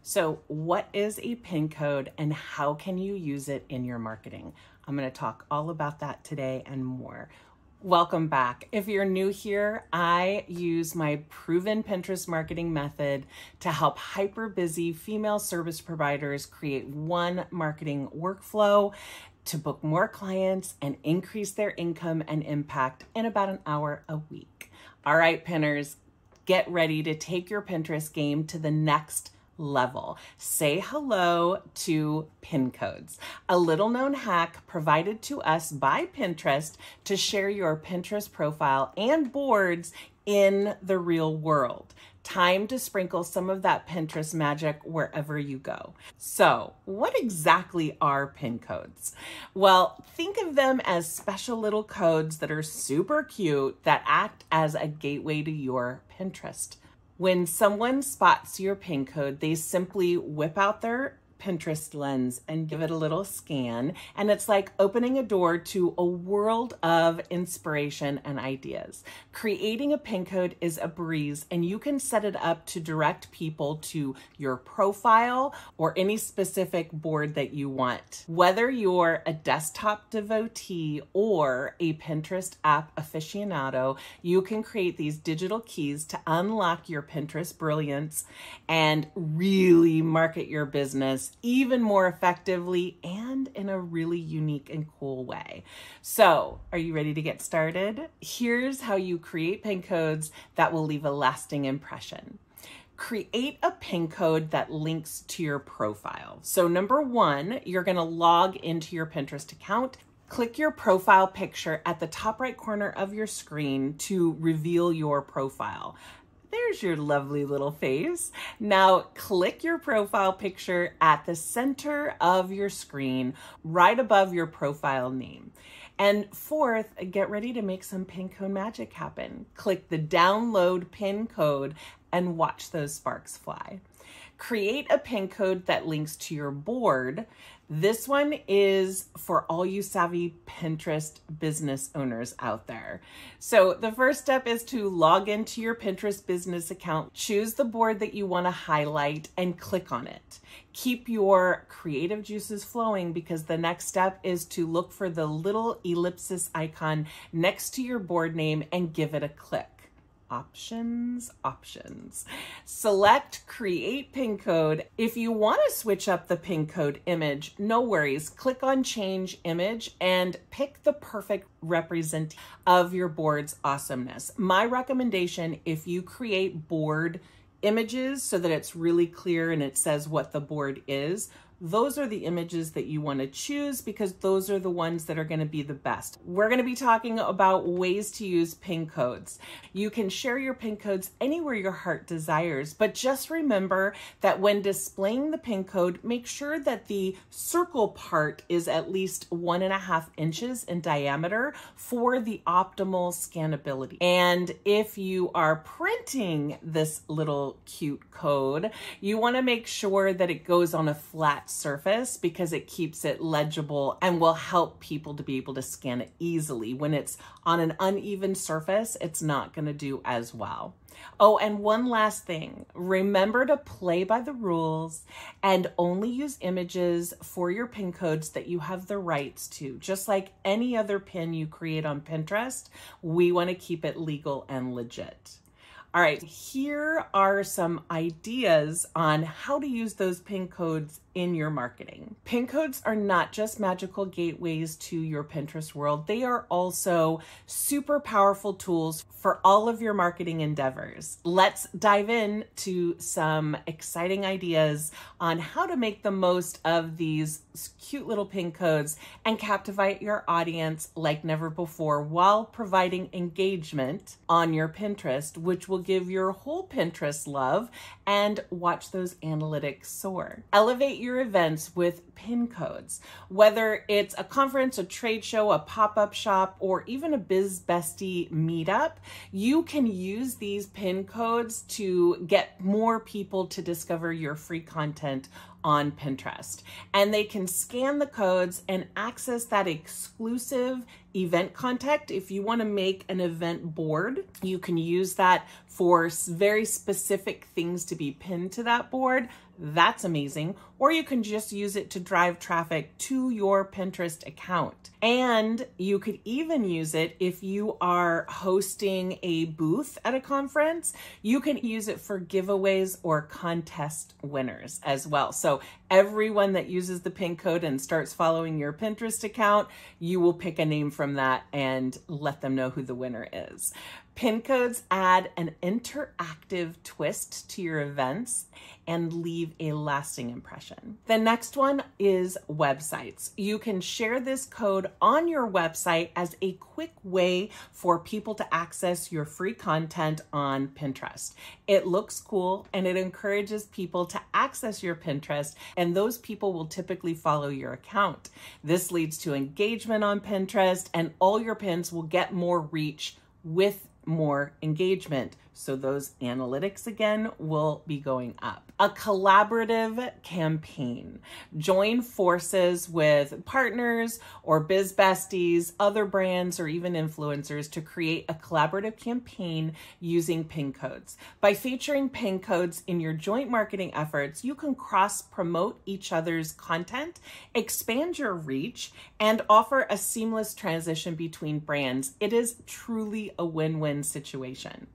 So what is a pin code and how can you use it in your marketing? I'm going to talk all about that today and more. Welcome back. If you're new here, I use my proven Pinterest marketing method to help hyper busy female service providers create one marketing workflow to book more clients and increase their income and impact in about an hour a week. All right, pinners, get ready to take your Pinterest game to the next level. Say hello to pin codes, a little known hack provided to us by Pinterest to share your Pinterest profile and boards in the real world. Time to sprinkle some of that Pinterest magic wherever you go. So, what exactly are pin codes? Well, think of them as special little codes that are super cute that act as a gateway to your Pinterest. When someone spots your pin code, they simply whip out their Pinterest lens and give it a little scan, and it's like opening a door to a world of inspiration and ideas. Creating a pin code is a breeze, and you can set it up to direct people to your profile or any specific board that you want. Whether you're a desktop devotee or a Pinterest app aficionado, you can create these digital keys to unlock your Pinterest brilliance and really market your business even more effectively and in a really unique and cool way. So, are you ready to get started? Here's how you create pin codes that will leave a lasting impression. Create a pin code that links to your profile. So number one, you're going to log into your Pinterest account. Click your profile picture at the top right corner of your screen to reveal your profile. There's your lovely little face. Now click your profile picture at the center of your screen, right above your profile name. And fourth, get ready to make some pin code magic happen. Click the download pin code and watch those sparks fly. Create a pin code that links to your board. This one is for all you savvy Pinterest business owners out there. So the first step is to log into your Pinterest business account, choose the board that you want to highlight and click on it. Keep your creative juices flowing because the next step is to look for the little ellipsis icon next to your board name and give it a click. Options. Select create pin code. If you want to switch up the pin code image, no worries. Click on change image and pick the perfect representation of your board's awesomeness. My recommendation, if you create board images so that it's really clear and it says what the board is, those are the images that you want to choose because those are the ones that are going to be the best. We're going to be talking about ways to use pin codes. You can share your pin codes anywhere your heart desires, but just remember that when displaying the pin code, make sure that the circle part is at least 1.5 inches in diameter for the optimal scannability. And if you are printing this little cute code, you want to make sure that it goes on a flat surface because it keeps it legible and will help people to be able to scan it easily. When it's on an uneven surface, it's not going to do as well. Oh, and one last thing, remember to play by the rules and only use images for your pin codes that you have the rights to. Just like any other pin you create on Pinterest, we want to keep it legal and legit. All right, here are some ideas on how to use those pin codes in your marketing. Pin codes are not just magical gateways to your Pinterest world. They are also super powerful tools for all of your marketing endeavors. Let's dive into some exciting ideas on how to make the most of these cute little pin codes and captivate your audience like never before while providing engagement on your Pinterest, which will give your whole Pinterest love and watch those analytics soar. Elevate your events with pin codes. Whether it's a conference, a trade show, a pop-up shop, or even a biz bestie meetup, you can use these pin codes to get more people to discover your free content on Pinterest. And they can scan the codes and access that exclusive event content. If you want to make an event board, you can use that for very specific things to be pinned to that board, that's amazing. Or you can just use it to drive traffic to your Pinterest account. And you could even use it if you are hosting a booth at a conference. You can use it for giveaways or contest winners as well. So everyone that uses the pin code and starts following your Pinterest account, you will pick a name from that and let them know who the winner is. Pin codes add an interactive twist to your events and leave a lasting impression. The next one is websites. You can share this code on your website as a quick way for people to access your free content on Pinterest. It looks cool and it encourages people to access your Pinterest, and those people will typically follow your account. This leads to engagement on Pinterest, and all your pins will get more reach with more engagement. So those analytics again will be going up. A collaborative campaign. Join forces with partners or biz besties, other brands, or even influencers to create a collaborative campaign using pin codes. By featuring pin codes in your joint marketing efforts, you can cross-promote each other's content, expand your reach, and offer a seamless transition between brands. It is truly a win-win situation.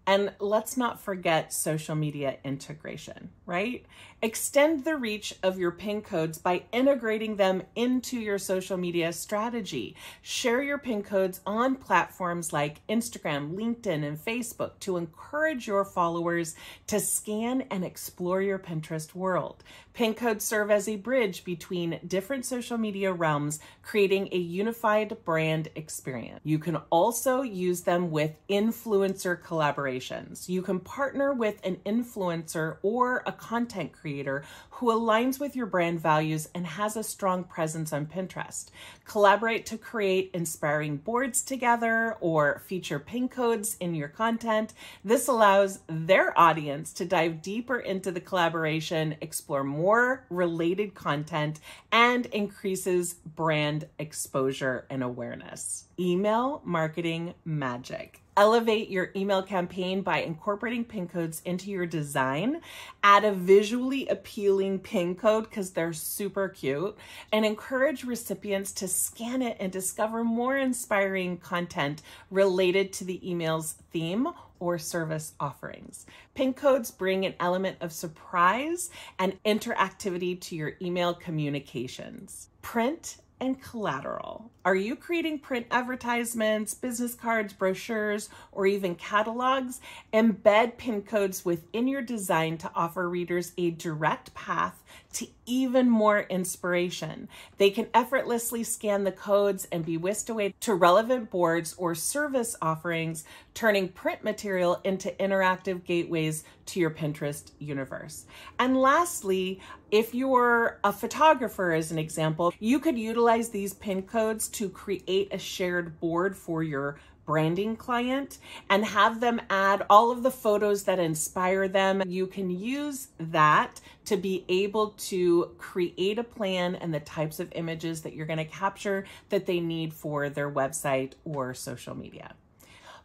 And let's not forget social media integration, right? Extend the reach of your pin codes by integrating them into your social media strategy. Share your pin codes on platforms like Instagram, LinkedIn, and Facebook to encourage your followers to scan and explore your Pinterest world. Pin codes serve as a bridge between different social media realms, creating a unified brand experience. You can also use them with influencer collaborations. You can partner with an influencer or a content creator who aligns with your brand values and has a strong presence on Pinterest. Collaborate to create inspiring boards together or feature pin codes in your content. This allows their audience to dive deeper into the collaboration, explore more related content, and increases brand exposure and awareness. Email marketing magic. Elevate your email campaign by incorporating pin codes into your design. Add a visually appealing pin code because they're super cute, and encourage recipients to scan it and discover more inspiring content related to the email's theme or service offerings. Pin codes bring an element of surprise and interactivity to your email communications. Print and collateral. Are you creating print advertisements, business cards, brochures, or even catalogs? Embed pin codes within your design to offer readers a direct path to even more inspiration. They can effortlessly scan the codes and be whisked away to relevant boards or service offerings, turning print material into interactive gateways to your Pinterest universe. And lastly, if you're a photographer, as an example, you could utilize these pin codes to create a shared board for your branding client and have them add all of the photos that inspire them. You can use that to be able to create a plan and the types of images that you're going to capture that they need for their website or social media.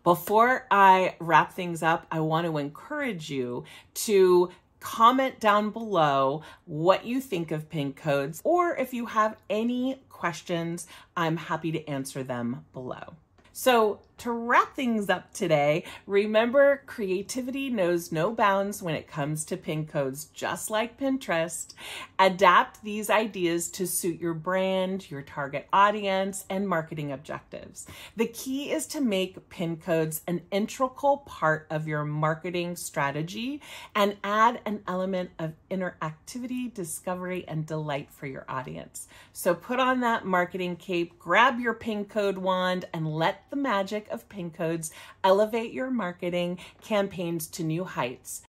Before I wrap things up, I want to encourage you to comment down below what you think of pin codes, or if you have any questions, I'm happy to answer them below. So to wrap things up today, remember, creativity knows no bounds when it comes to pin codes, just like Pinterest. Adapt these ideas to suit your brand, your target audience, and marketing objectives. The key is to make pin codes an integral part of your marketing strategy and add an element of interactivity, discovery, and delight for your audience. So put on that marketing cape, grab your pin code wand, and let the magic of pin codes elevate your marketing campaigns to new heights.